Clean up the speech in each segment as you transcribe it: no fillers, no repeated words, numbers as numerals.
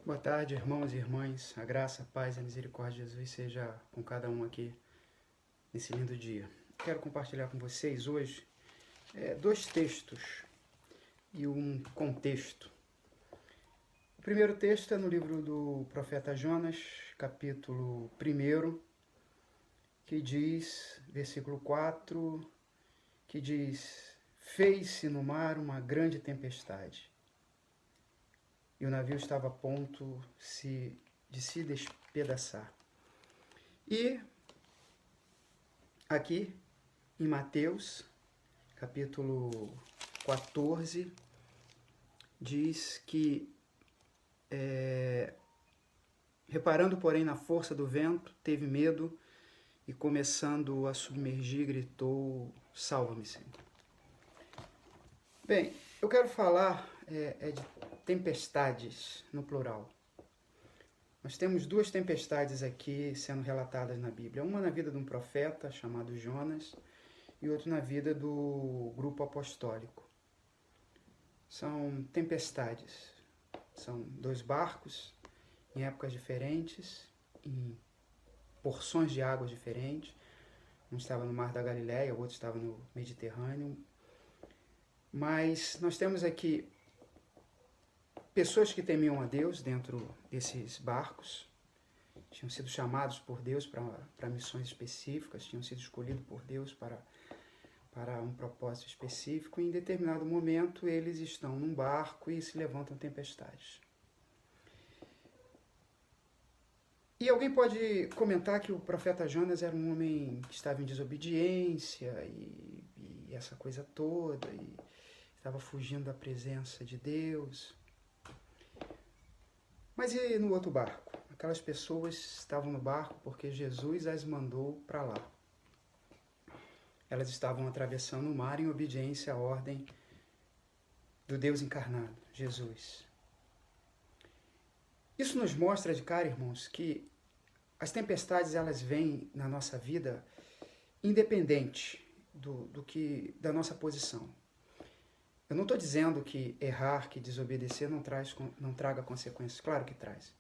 Boa tarde, irmãos e irmãs. A graça, a paz e a misericórdia de Jesus seja com cada um aqui nesse lindo dia. Quero compartilhar com vocês hoje dois textos e um contexto. O primeiro texto é no livro do profeta Jonas, capítulo 1, que diz, versículo 4, que diz: Fez-se no mar uma grande tempestade, e o navio estava a ponto de se despedaçar. E aqui em Mateus, capítulo 14, diz que, reparando, porém, na força do vento, teve medo e, começando a submergir, gritou: Salva-me, Senhor. Bem, eu quero falar de tempestades no plural. Nós temos duas tempestades aqui sendo relatadas na Bíblia. Uma na vida de um profeta chamado Jonas e outra na vida do grupo apostólico. São tempestades. São dois barcos em épocas diferentes, em porções de águas diferentes. Um estava no Mar da Galileia, o outro estava no Mediterrâneo. Mas nós temos aqui pessoas que temiam a Deus dentro desses barcos, tinham sido chamados por Deus para missões específicas, tinham sido escolhidos por Deus para um propósito específico, e em determinado momento eles estão num barco e se levantam tempestades. E alguém pode comentar que o profeta Jonas era um homem que estava em desobediência e essa coisa toda, e estava fugindo da presença de Deus. Mas e no outro barco? Aquelas pessoas estavam no barco porque Jesus as mandou para lá. Elas estavam atravessando o mar em obediência à ordem do Deus encarnado, Jesus. Isso nos mostra de cara, irmãos, que as tempestades elas vêm na nossa vida independente da nossa posição. Eu não estou dizendo que errar, que desobedecer não traga consequências. Claro que traz.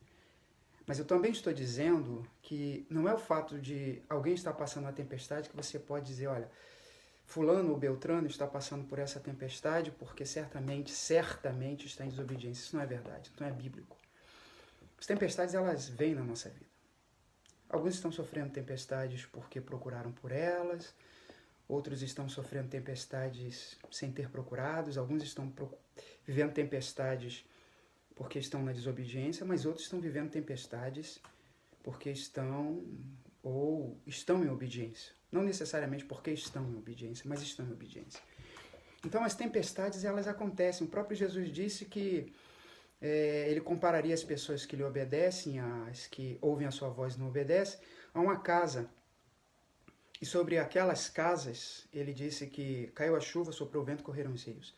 Mas eu também estou dizendo que não é o fato de alguém estar passando uma tempestade que você pode dizer, olha, fulano ou Beltrano está passando por essa tempestade porque certamente está em desobediência. Isso não é verdade, não é bíblico. As tempestades, elas vêm na nossa vida. Alguns estão sofrendo tempestades porque procuraram por elas, outros estão sofrendo tempestades sem ter procurados, alguns estão vivendo tempestades porque estão na desobediência, mas outros estão vivendo tempestades porque estão em obediência. Não necessariamente porque estão em obediência, mas estão em obediência. Então as tempestades, elas acontecem. O próprio Jesus disse que ele compararia as pessoas que lhe obedecem, as que ouvem a sua voz e não obedecem, a uma casa. E sobre aquelas casas, ele disse que caiu a chuva, soprou o vento, correram os rios.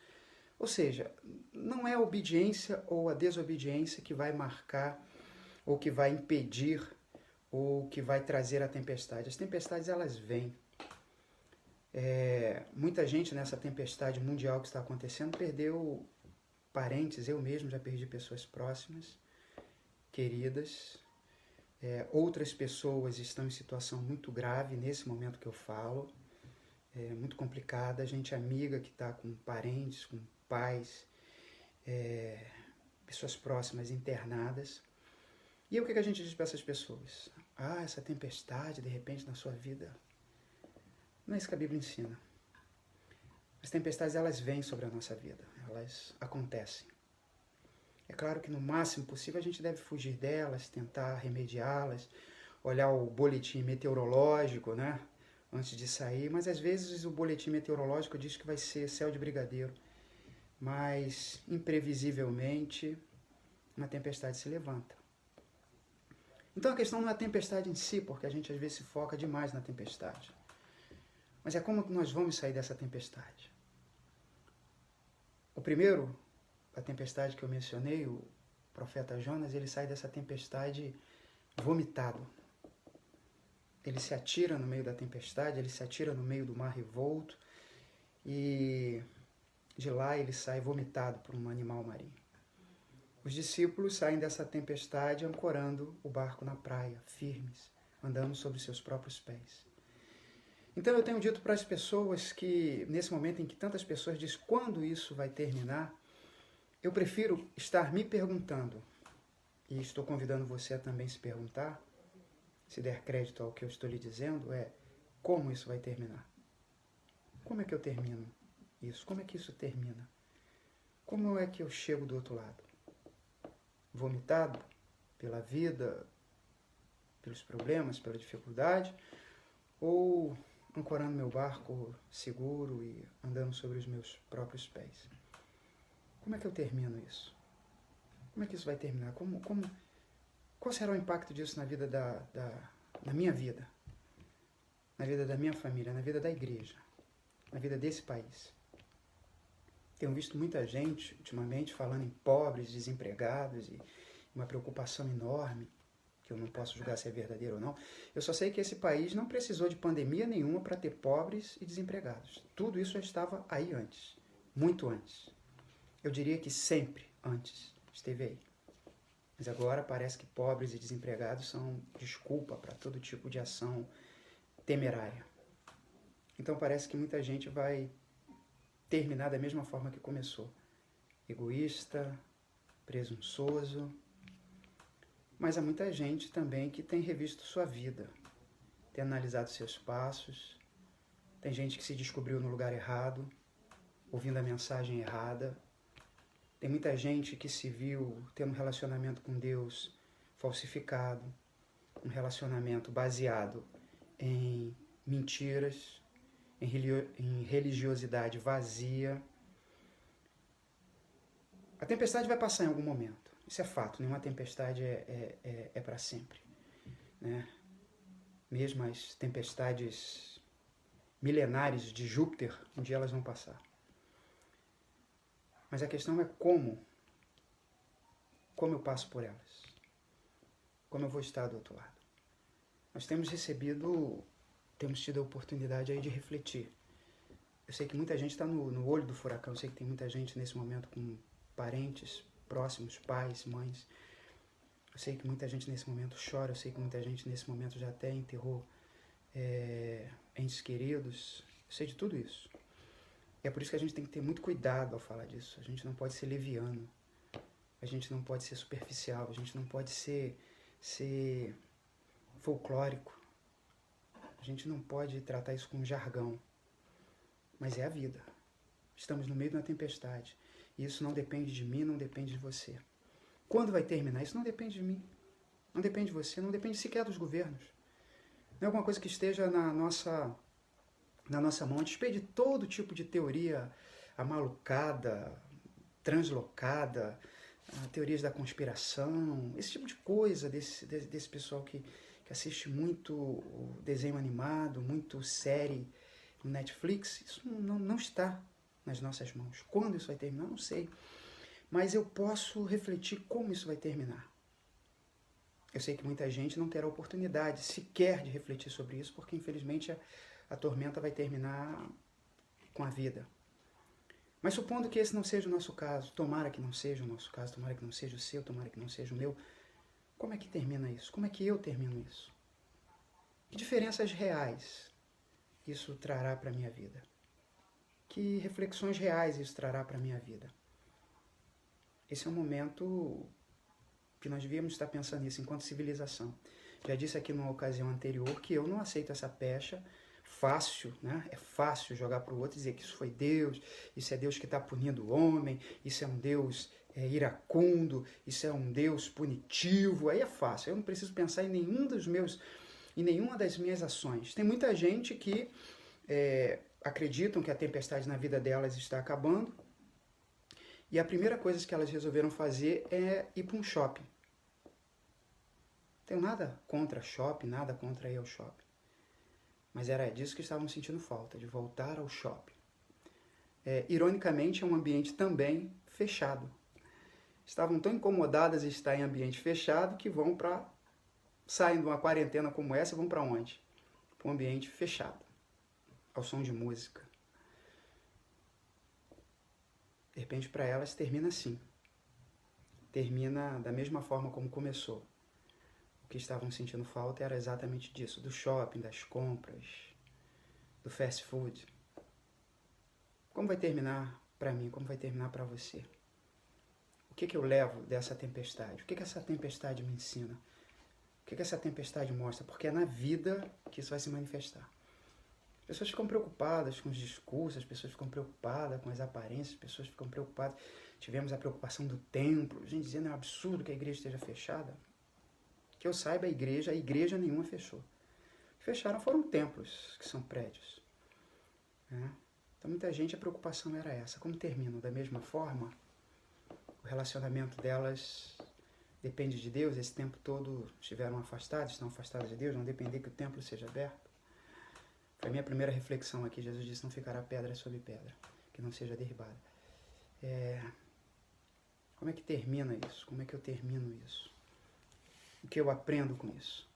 Ou seja, não é a obediência ou a desobediência que vai marcar, ou que vai impedir, ou que vai trazer a tempestade. As tempestades, elas vêm. Muita gente nessa tempestade mundial que está acontecendo perdeu parentes, eu mesmo já perdi pessoas próximas, queridas. Outras pessoas estão em situação muito grave nesse momento que eu falo, muito complicada, gente amiga que está com parentes, com pais, pessoas próximas internadas. E o que a gente diz para essas pessoas? Essa tempestade de repente na sua vida. Não é isso que a Bíblia ensina. As tempestades, elas vêm sobre a nossa vida, elas acontecem. É claro que no máximo possível a gente deve fugir delas, tentar remediá-las, olhar o boletim meteorológico, né, antes de sair, mas às vezes o boletim meteorológico diz que vai ser céu de brigadeiro, mas imprevisivelmente uma tempestade se levanta. Então a questão não é a tempestade em si, porque a gente às vezes se foca demais na tempestade, mas é como nós vamos sair dessa tempestade. O primeiro, a tempestade que eu mencionei, o profeta Jonas, ele sai dessa tempestade vomitado. Ele se atira no meio da tempestade, ele se atira no meio do mar revolto e de lá ele sai vomitado por um animal marinho. Os discípulos saem dessa tempestade ancorando o barco na praia, firmes, andando sobre seus próprios pés. Então eu tenho dito para as pessoas que, nesse momento em que tantas pessoas dizem quando isso vai terminar, eu prefiro estar me perguntando, e estou convidando você a também se perguntar, se der crédito ao que eu estou lhe dizendo, como isso vai terminar? Como é que eu termino isso? Como é que isso termina? Como é que eu chego do outro lado? Vomitado pela vida, pelos problemas, pela dificuldade, ou ancorando meu barco seguro e andando sobre os meus próprios pés? Como é que eu termino isso? Como é que isso vai terminar? Qual será o impacto disso na vida na minha vida? Na vida da minha família, na vida da igreja, na vida desse país? Tenho visto muita gente, ultimamente, falando em pobres, desempregados e uma preocupação enorme, que eu não posso julgar se é verdadeiro ou não. Eu só sei que esse país não precisou de pandemia nenhuma para ter pobres e desempregados. Tudo isso já estava aí antes, muito antes. Eu diria que sempre antes esteve aí. Mas agora parece que pobres e desempregados são desculpa para todo tipo de ação temerária. Então parece que muita gente vai terminar da mesma forma que começou. Egoísta, presunçoso. Mas há muita gente também que tem revisto sua vida, tem analisado seus passos. Tem gente que se descobriu no lugar errado, ouvindo a mensagem errada. Tem muita gente que se viu tendo um relacionamento com Deus falsificado, um relacionamento baseado em mentiras, em religiosidade vazia. A tempestade vai passar em algum momento, isso é fato, nenhuma tempestade é para sempre, né? Mesmo as tempestades milenares de Júpiter, um dia elas vão passar. Mas a questão é como eu passo por elas, como eu vou estar do outro lado. Nós temos tido a oportunidade aí de refletir. Eu sei que muita gente está no olho do furacão, eu sei que tem muita gente nesse momento com parentes próximos, pais, mães. Eu sei que muita gente nesse momento chora, eu sei que muita gente nesse momento já até enterrou entes queridos. Eu sei de tudo isso. E é por isso que a gente tem que ter muito cuidado ao falar disso. A gente não pode ser leviano, a gente não pode ser superficial, a gente não pode ser folclórico. A gente não pode tratar isso com jargão. Mas é a vida. Estamos no meio de uma tempestade. E isso não depende de mim, não depende de você. Quando vai terminar? Isso não depende de mim. Não depende de você, não depende sequer dos governos. Não é alguma coisa que esteja na nossa mão. A despeito de todo tipo de teoria amalucada, translocada, teorias da conspiração, esse tipo de coisa desse pessoal que assiste muito desenho animado, muito série no Netflix, isso não está nas nossas mãos. Quando isso vai terminar, não sei. Mas eu posso refletir como isso vai terminar. Eu sei que muita gente não terá oportunidade sequer de refletir sobre isso, porque infelizmente a tormenta vai terminar com a vida. Mas supondo que esse não seja o nosso caso, tomara que não seja o nosso caso, tomara que não seja o seu, tomara que não seja o meu, como é que termina isso? Como é que eu termino isso? Que diferenças reais isso trará para a minha vida? Que reflexões reais isso trará para a minha vida? Esse é um momento que nós devíamos estar pensando nisso enquanto civilização. Já disse aqui numa ocasião anterior que eu não aceito essa pecha fácil, né? É fácil jogar para o outro e dizer que isso foi Deus, isso é Deus que está punindo o homem, isso é um Deus iracundo, isso é um Deus punitivo. Aí é fácil, eu não preciso pensar em nenhuma das minhas ações. Tem muita gente que acreditam que a tempestade na vida delas está acabando e a primeira coisa que elas resolveram fazer é ir para um shopping. Não tenho nada contra shopping, nada contra ir ao shopping. Mas era disso que estavam sentindo falta, de voltar ao shopping. Ironicamente, é um ambiente também fechado. Estavam tão incomodadas em estar em ambiente fechado que saem de uma quarentena como essa e vão para onde? Para um ambiente fechado, ao som de música. De repente, para elas, termina assim. termina da mesma forma como começou. O que estavam sentindo falta era exatamente disso, do shopping, das compras, do fast food. Como vai terminar para mim? Como vai terminar para você? O que eu levo dessa tempestade? O que essa tempestade me ensina? O que essa tempestade mostra? Porque é na vida que isso vai se manifestar. As pessoas ficam preocupadas com os discursos, as pessoas ficam preocupadas com as aparências, as pessoas ficam preocupadas. Tivemos a preocupação do templo, gente dizendo é um absurdo que a igreja esteja fechada. Que eu saiba, a igreja nenhuma fechou. Fecharam foram templos, que são prédios. Então muita gente, a preocupação era essa. Como terminam? Da mesma forma, o relacionamento delas depende de Deus. Esse tempo todo estiveram afastados, estão afastados de Deus, não depender que o templo seja aberto. Foi a minha primeira reflexão aqui. Jesus disse, não ficará pedra sobre pedra, que não seja derribada. Como é que termina isso? Como é que eu termino isso? O que eu aprendo com isso?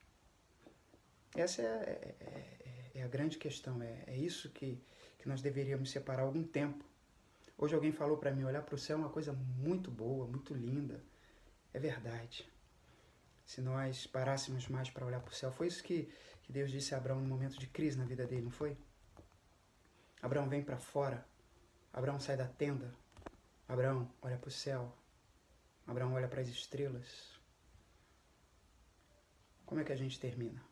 Essa é a grande questão. É isso que nós deveríamos separar algum tempo. Hoje alguém falou para mim, olhar para o céu é uma coisa muito boa, muito linda. É verdade. Se nós parássemos mais para olhar para o céu, foi isso que Deus disse a Abraão no momento de crise na vida dele, não foi? Abraão vem para fora, Abraão sai da tenda, Abraão olha para o céu, Abraão olha para as estrelas. Como é que a gente termina?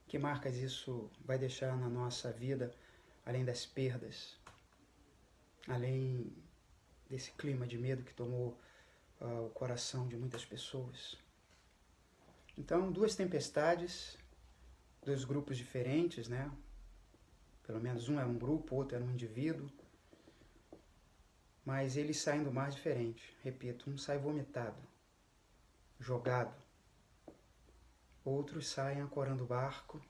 Que marcas isso vai deixar na nossa vida, além das perdas, além desse clima de medo que tomou o coração de muitas pessoas? Então, duas tempestades, dois grupos diferentes, né? Pelo menos um era um grupo, outro era um indivíduo. Mas eles saem do mar diferente. Repito, um sai vomitado, jogado. Outros saem ancorando o barco,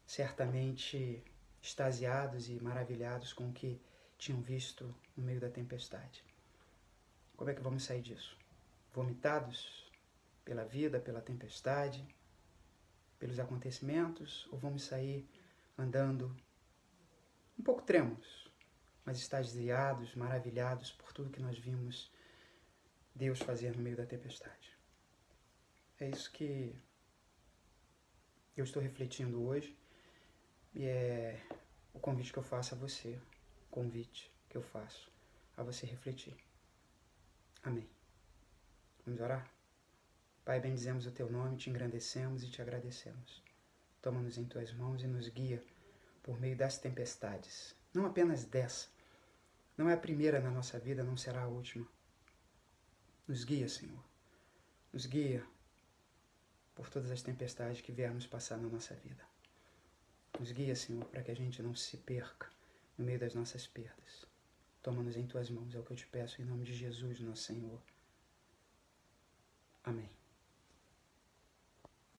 certamente extasiados e maravilhados com o que tinham visto no meio da tempestade. Como é que vamos sair disso? Vomitados pela vida, pela tempestade, pelos acontecimentos, ou vamos sair andando um pouco trêmulos, mas extasiados, maravilhados por tudo que nós vimos Deus fazer no meio da tempestade? É isso que eu estou refletindo hoje e é o convite que eu faço a você, o convite que eu faço a você refletir. Amém. Vamos orar? Pai, bendizemos o Teu nome, Te engrandecemos e Te agradecemos. Toma-nos em Tuas mãos e nos guia por meio das tempestades. Não apenas dessa. Não é a primeira na nossa vida, não será a última. Nos guia, Senhor. Nos guia por todas as tempestades que viermos passar na nossa vida. Nos guia, Senhor, para que a gente não se perca no meio das nossas perdas. Toma-nos em Tuas mãos, é o que eu te peço em nome de Jesus, nosso Senhor. Amém.